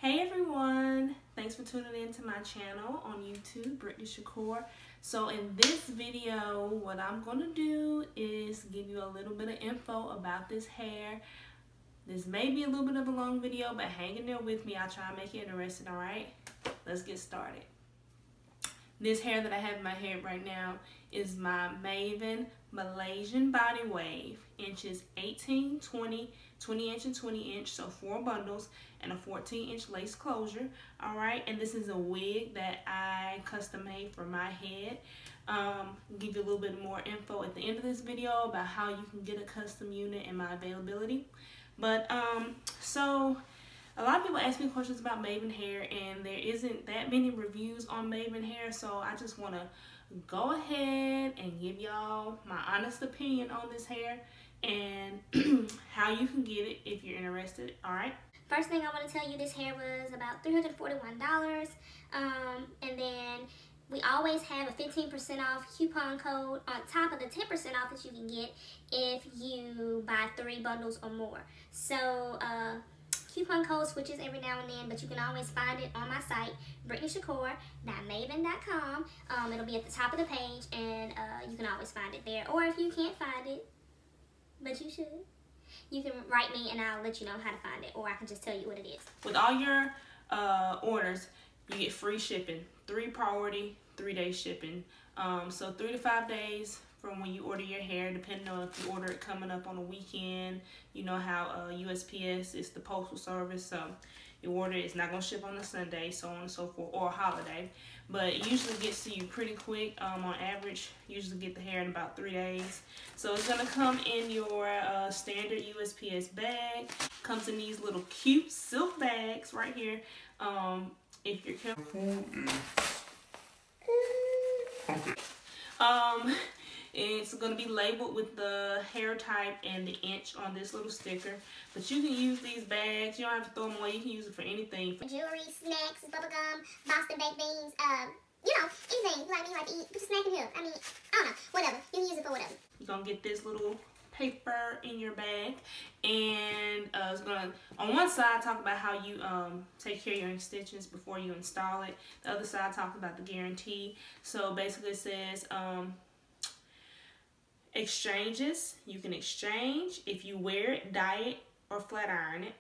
Hey everyone, thanks for tuning in to my channel on YouTube, Brittney Shaquor. So in this video, what I'm going to do is give you a little bit of info about this hair. This may be a little bit of a long video, but hang in there with me. I'll try and make it interesting, alright? Let's get started. This hair that I have in my head right now is my Mayvenn Malaysian body wave, inches 18, 20, 20 inch and 20 inch, so 4 bundles and a 14-inch lace closure. All right, and this is a wig that I custom made for my head. Give you a little bit more info at the end of this video about how you can get a custom unit and my availability. But so a lot of people ask me questions about Mayvenn hair, and there isn't that many reviews on Mayvenn hair, so I just want to go ahead and give y'all my honest opinion on this hair and how you can get it if you're interested. All right. First thing I want to tell you, this hair was about $341, and then we always have a 15% off coupon code on top of the 10% off that you can get if you buy 3 bundles or more. So coupon code switches every now and then, but you can always find it on my site, brittneyshaquor.mayvenn.com. It'll be at the top of the page, and you can always find it there. Or if you can't find it, but you should, you can write me and I'll let you know how to find it, or I can just tell you what it is. With all your orders, you get free shipping, 3 priority, 3-day shipping. So 3 to 5 days from when you order your hair, depending on if you order it coming up on a weekend. You know how USPS is the postal service, so you order it, it's not going to ship on a Sunday, so on and so forth, or a holiday. But it usually gets to you pretty quick. On average, you usually get the hair in about 3 days. So it's going to come in your standard USPS bag. Comes in these little cute silk bags right here. If you're careful. It's going to be labeled with the hair type and the inch on this little sticker. But you can use these bags. You don't have to throw them away. You can use it for anything. Jewelry, snacks, bubblegum, Boston baked beans, you know, anything. Like you like to eat, put a snack in here. I mean, I don't know, whatever. You can use it for whatever. You're going to get this little paper in your bag, and it's gonna, on one side, talk about how you take care of your extensions before you install it. The other side talks about the guarantee. So basically it says exchanges. You can exchange if you wear it, dye it, or flat iron it.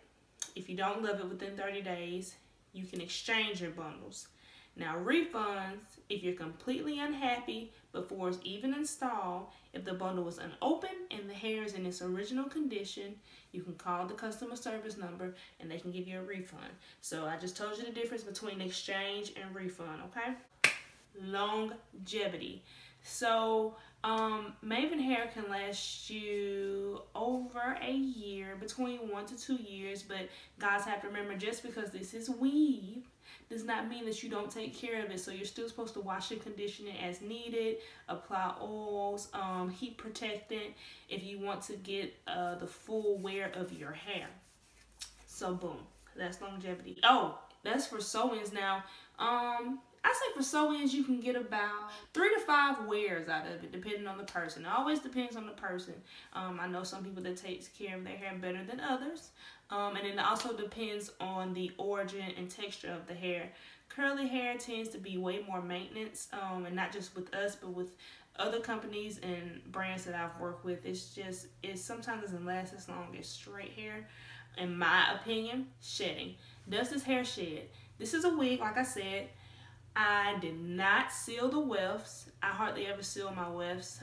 If you don't love it within 30 days, you can exchange your bundles. Now refunds, if you're completely unhappy before it's even installed, if the bundle was unopened and the hair is in its original condition, you can call the customer service number and they can give you a refund. So I just told you the difference between exchange and refund, okay? Longevity. So Mayvenn hair can last you over a year, between 1 to 2 years, but guys have to remember, just because this is weave does not mean that you don't take care of it. So you're still supposed to wash and condition it as needed, apply oils, heat protectant if you want to get the full wear of your hair. So boom, that's longevity. Oh, that's for sew-ins now. I say for sew-ins you can get about 3 to 5 wears out of it, depending on the person. It always depends on the person. I know some people that takes care of their hair better than others. And it also depends on the origin and texture of the hair. Curly hair tends to be way more maintenance, and not just with us, but with other companies and brands that I've worked with. It sometimes doesn't last as long as straight hair. In my opinion, shedding. Does this hair shed? This is a wig, like I said. I did not seal the wefts. I hardly ever seal my wefts.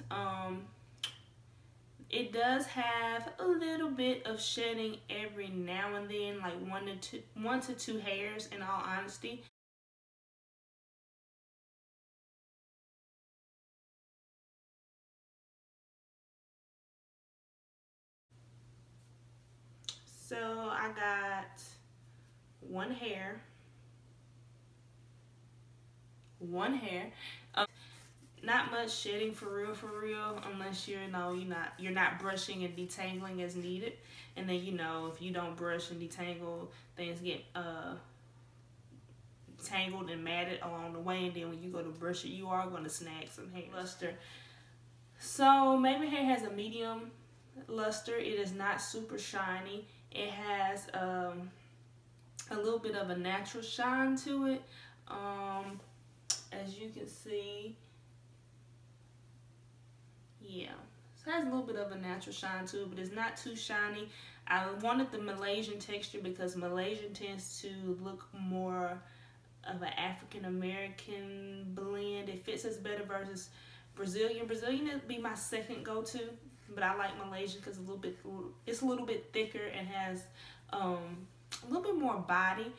It does have a little bit of shedding every now and then, like 1 to 2 hairs, in all honesty. So I got one hair. Not much shedding for real, unless you're not brushing and detangling as needed. And then, you know, if you don't brush and detangle, things get tangled and matted along the way, and then when you go to brush it, you are going to snag some hair. Luster. So Mayvenn hair has a medium luster. It is not super shiny. It has a little bit of a natural shine to it. As you can see, yeah, so it has a little bit of a natural shine to it, but it's not too shiny. I wanted the Malaysian texture because Malaysian tends to look more of an African American blend. It fits us better versus Brazilian. Brazilian would be my second go-to, but I like Malaysian because it's a little bit thicker and has a little bit more body.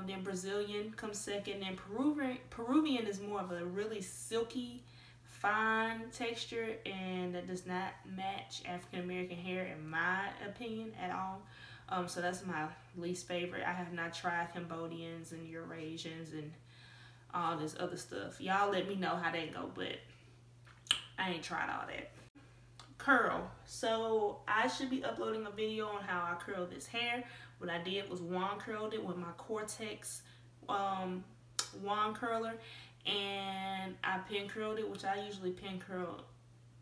Then Brazilian comes second. Then Peruvian is more of a really silky, fine texture, and that does not match African American hair in my opinion at all. So that's my least favorite. I have not tried Cambodians and Eurasians and all this other stuff. Y'all let me know how that go, but I ain't tried all that. Curl. So I should be uploading a video on how I curl this hair. What I did was wand curled it with my Cortex wand curler, and I pin curled it, which I usually pin curl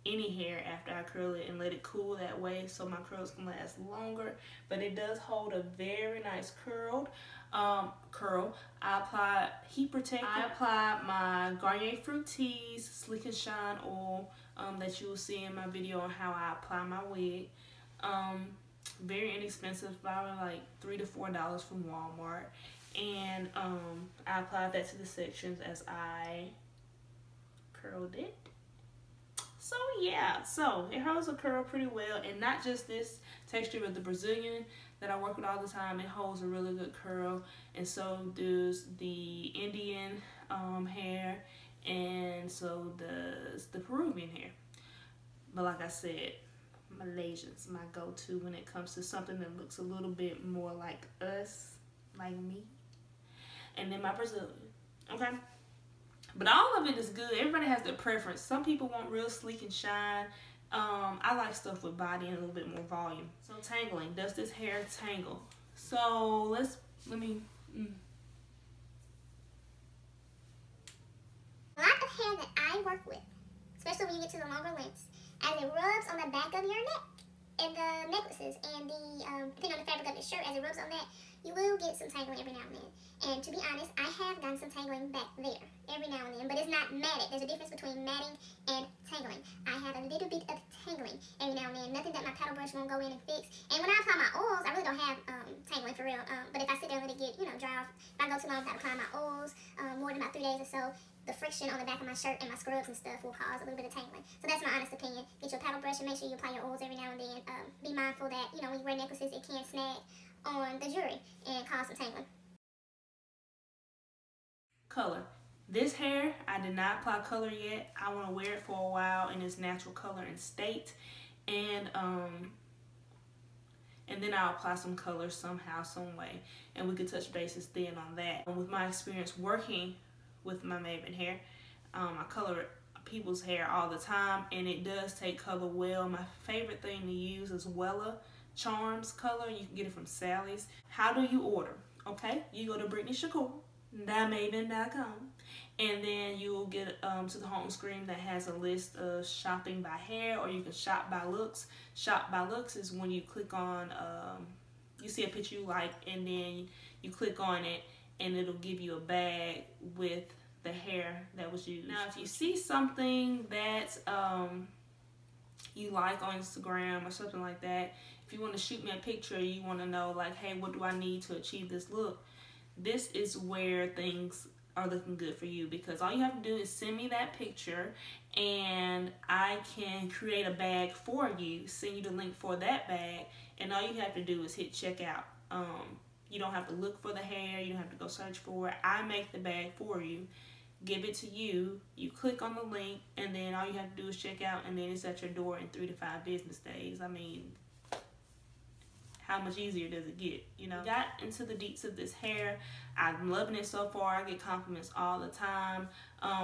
any hair after I curl it and let it cool that way so my curls can last longer. But it does hold a very nice curl. I apply heat protectant. I apply my Garnier Fructis Slick and Shine oil that you will see in my video on how I apply my wig. Very inexpensive, probably like $3 to $4 from Walmart. And I applied that to the sections as I curled it. So yeah, so it holds a curl pretty well, and not just this texture, but the Brazilian that I work with all the time, it holds a really good curl, and so does the Indian hair, and so does the Peruvian hair. But like I said, Malaysian's my go-to when it comes to something that looks a little bit more like us, like me, and then my Brazilian, okay? But all of it is good. Everybody has their preference. Some people want real sleek and shine. I like stuff with body and a little bit more volume. So tangling, does this hair tangle? So let me. A lot of hair that I work with, especially when you get to the longer lengths, as it rubs on the back of your neck and the necklaces and the, depending on the fabric of the shirt, as it rubs on that, you will get some tangling every now and then. And to be honest, I have done some tangling back there every now and then, but it's not matted. There's a difference between matting and tangling. I have a little bit of tangling every now and then, nothing that my paddle brush won't go in and fix. And when I apply my oils, I really don't have tangling for real, but if I sit there and let it get, dry off, if I go too long without applying my oils, more than about 3 days or so, the friction on the back of my shirt and my scrubs and stuff will cause a little bit of tangling. So that's my honest opinion. Get your paddle brush and make sure you apply your oils every now and then. Be mindful that, when you wear necklaces, it can snag on the jewelry and cause some tangling. Color. This hair, I did not apply color yet. I want to wear it for a while in its natural color and state, and then I'll apply some color somehow, some way, and we could touch bases then on that. With my experience working with my Mayvenn hair, I color people's hair all the time, and it does take color well. My favorite thing to use is Wella Charms color. You can get it from Sally's. How do you order? Okay, you go to brittneyshaquor.mayvenn.com, and then you'll get to the home screen that has a list of shopping by hair, or you can shop by looks. Shop by looks is when you click on, you see a picture you like, and then you click on it, and it'll give you a bag with the hair that was used. Now, if you see something that you like on Instagram or something like that, if you want to shoot me a picture, you want to know like, hey, what do I need to achieve this look? This is where things are looking good for you, because all you have to do is send me that picture and I can create a bag for you, send you the link for that bag, and all you have to do is hit checkout. You don't have to look for the hair, you don't have to go search for it. I make the bag for you, give it to you, you click on the link, and then all you have to do is check out, and then it's at your door in 3 to 5 business days. I mean, how much easier does it get? Got into the deets of this hair. I'm loving it so far. I get compliments all the time.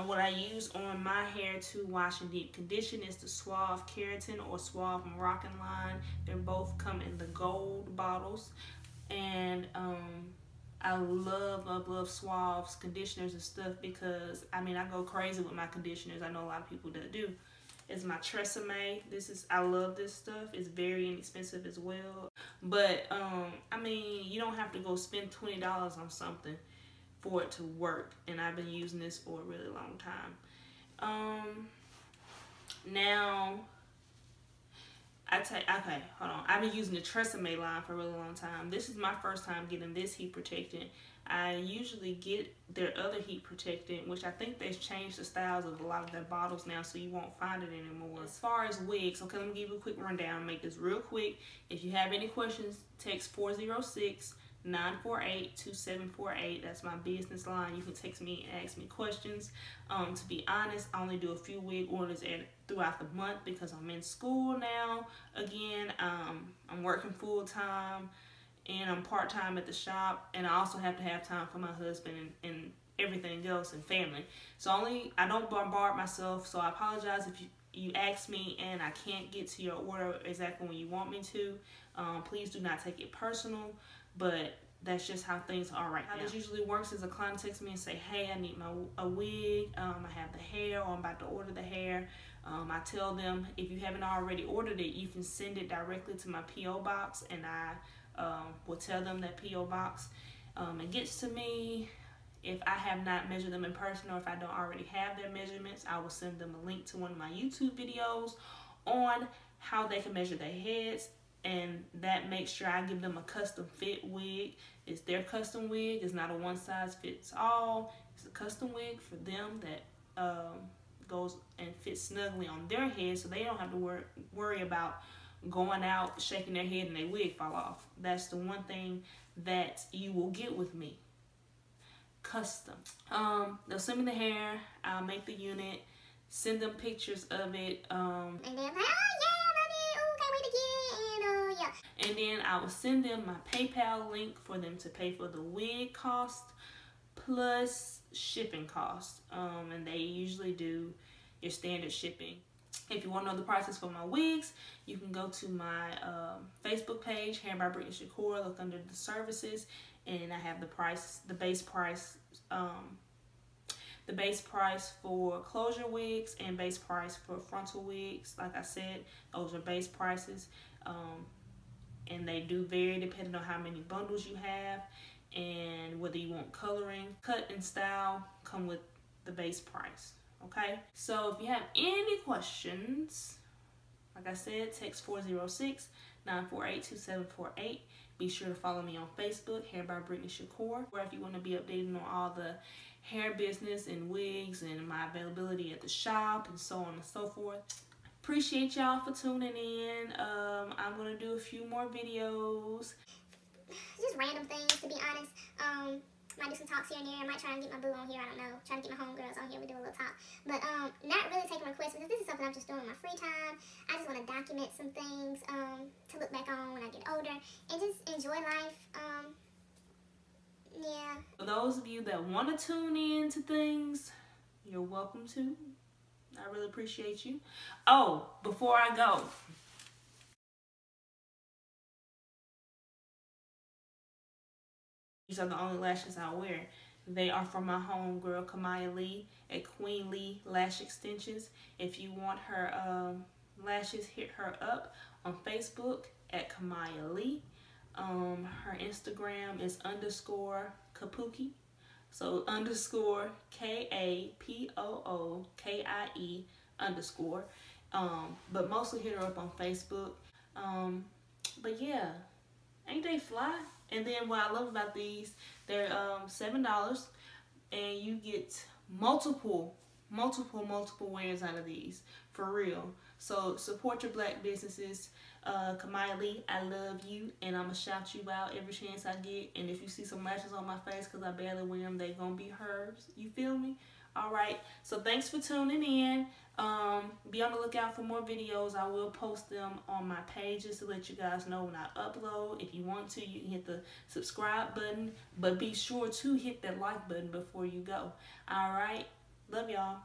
What I use on my hair to wash and deep condition is the Suave Keratin or Suave Moroccan line. They both come in the gold bottles, and I love Suave's conditioners and stuff, because I go crazy with my conditioners. I know a lot of people that do. is my Tresemme. I love this stuff. It's very inexpensive as well. But, I mean, you don't have to go spend $20 on something for it to work. And I've been using this for a really long time. Now, okay, hold on. I've been using the Tresemme line for a really long time. This is my first time getting this heat protectant. I usually get their other heat protectant, which I think they've changed the styles of a lot of their bottles now, so you won't find it anymore. As far as wigs, okay, let me give you a quick rundown. Make this real quick. If you have any questions, text 406-948-2748. That's my business line. You can text me and ask me questions. To be honest, I only do a few wig orders throughout the month because I'm in school now. Again, I'm working full time and I'm part time at the shop, and I also have to have time for my husband and everything else and family. So I don't bombard myself. So I apologize if you ask me and I can't get to your order exactly when you want me to. Please do not take it personal, but that's just how things are right now. How this usually works is a client texts me and say, hey, I need a wig, I have the hair, or I'm about to order the hair. I tell them, if you haven't already ordered it, you can send it directly to my P.O. box, and I will tell them that P.O. box. It gets to me. If I have not measured them in person, or if I don't already have their measurements, I will send them a link to one of my YouTube videos on how they can measure their heads, and that makes sure I give them a custom fit wig. It's their custom wig. It's not a one size fits all. It's a custom wig for them that goes and fits snugly on their head, so they don't have to worry about going out, shaking their head, and their wig fall off. That's the one thing that you will get with me. Custom. They'll send me the hair. I'll make the unit, send them pictures of it. And they're like, oh yeah, I love it. Oh, can't wait to get it. And yeah. And then I will send them my PayPal link for them to pay for the wig cost plus shipping cost. And they usually do your standard shipping. If you want to know the prices for my wigs, you can go to my Facebook page, Hair by Brittney Shaquor, look under the services, and I have the base price for closure wigs and base price for frontal wigs. Like I said, those are base prices, and they do vary depending on how many bundles you have and whether you want coloring. Cut and style come with the base price. Okay, so if you have any questions, like I said, text 406-948-2748. Be sure to follow me on Facebook, Hair by Brittney Shaquor, or if you want to be updated on all the hair business and wigs and my availability at the shop and so on and so forth. Appreciate y'all for tuning in. I'm going to do a few more videos. Just random things, to be honest. Might do some talks here and there. I might try and get my boo on here. I don't know. Try to get my homegirls on here. We do a little talk. But not really taking requests, because this is something I'm just doing in my free time. I just want to document some things to look back on when I get older and just enjoy life. Yeah. For those of you that want to tune in to things, you're welcome to. I really appreciate you. Oh, before I go, these are the only lashes I wear. They are from my homegirl, Kamaya Lee, at Queen Lee Lash Extensions. If you want her lashes, hit her up on Facebook at Kamaya Lee. Her Instagram is _Kapuki. So _KAPOOKIE_. But mostly hit her up on Facebook. But yeah, ain't they fly? And then what I love about these, they're $7, and you get multiple wears out of these, for real. So support your black businesses. Kamaya Lee, I love you, and I'm gonna shout you out every chance I get. And if you see some lashes on my face because I barely wear them, they gonna be hers. You feel me? All right, so thanks for tuning in. Be on the lookout for more videos. I will post them on my pages to let you guys know when I upload. If you want to, you can hit the subscribe button, but be sure to hit that like button before you go. All right, love y'all.